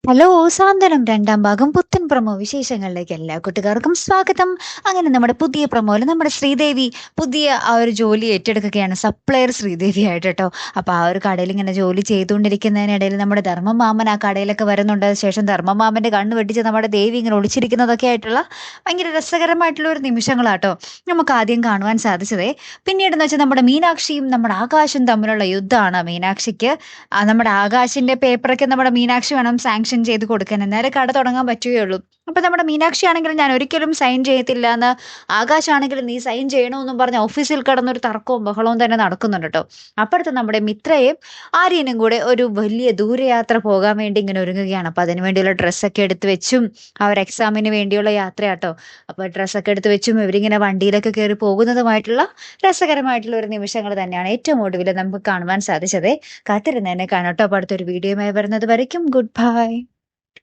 Hello! സാന്ത്വനം 2ാം ഭാഗം പുത്തൻ promo വിശേഷങ്ങളിലേക്ക് എല്ലാ കൂട്ടുകാർക്കും സ്വാഗതം. അങ്ങനെ നമ്മുടെ പുതിയ പ്രൊമോയില് നമ്മുടെ ശ്രീദേവി പുതിയ ആ ഒരു ജോലി ഏറ്റെടുക്കുകയാണ്. സപ്ലയർ ശ്രീദേവി ആയിട്ട് ട്ടോ. അപ്പൊ ആ ഒരു കടയിൽ ഇങ്ങനെ ജോലി ചെയ്തുകൊണ്ടിരിക്കുന്നതിനിടയിൽ നമ്മുടെ ധർമ്മമാമൻ ആ കടയിലൊക്കെ വരുന്നുണ്ട്. ശേഷം ധർമ്മമാമന്റെ കണ്ണ് വെട്ടിച്ച് നമ്മുടെ ദേവി ഇങ്ങനെ ഒളിച്ചിരിക്കുന്നതൊക്കെ ആയിട്ടുള്ള ഭയങ്കര രസകരമായിട്ടുള്ള ഒരു നിമിഷങ്ങളാട്ടോ നമുക്ക് ആദ്യം കാണുവാൻ സാധിച്ചതേ. പിന്നീടെന്ന് വെച്ചാൽ നമ്മുടെ മീനാക്ഷിയും നമ്മുടെ ആകാശും തമ്മിലുള്ള യുദ്ധമാണ്. മീനാക്ഷിക്ക് നമ്മുടെ ആകാശിന്റെ പേപ്പറൊക്കെ നമ്മുടെ മീനാക്ഷി വേണം സാങ്ഷൻ ചെയ്ത് കൊടുക്കാൻ. എന്നാലേ കട തുടങ്ങാൻ പറ്റുകയുള്ളൂ. അപ്പൊ നമ്മുടെ മീനാക്ഷി ആണെങ്കിലും ഞാൻ ഒരിക്കലും സൈൻ ചെയ്യത്തില്ലാന്ന്, ആകാശാണെങ്കിലും നീ സൈൻ ചെയ്യണമെന്നും പറഞ്ഞ് ഓഫീസിൽ കിടന്നൊരു തർക്കവും ബഹളവും തന്നെ നടക്കുന്നുണ്ട് ട്ടോ. അപ്പുറത്ത് നമ്മുടെ മിത്രയും ആര്യനും കൂടെ ഒരു വലിയ ദൂരയാത്ര പോകാൻ വേണ്ടി ഇങ്ങനെ ഒരുങ്ങുകയാണ്. അപ്പൊ അതിനു വേണ്ടിയുള്ള ഡ്രസ്സൊക്കെ എടുത്ത് വെച്ചും അവർ എക്സാമിന് വേണ്ടിയുള്ള യാത്രയാട്ടോ. അപ്പൊ ഡ്രസ്സൊക്കെ എടുത്ത് വെച്ചും ഇവരിങ്ങനെ വണ്ടിയിലൊക്കെ കയറി പോകുന്നതുമായിട്ടുള്ള രസകരമായിട്ടുള്ള ഒരു നിമിഷങ്ങൾ തന്നെയാണ് ഏറ്റവും ഒടുവിൽ നമുക്ക് കാണുവാൻ സാധിച്ചത്. കാത്തിരുന്ന് തന്നെ കാണാം ട്ടോ. അപ്പൊ അടുത്തൊരു വീഡിയോയുമായി വരുന്നത് വരയ്ക്കും ഗുഡ് ബൈ.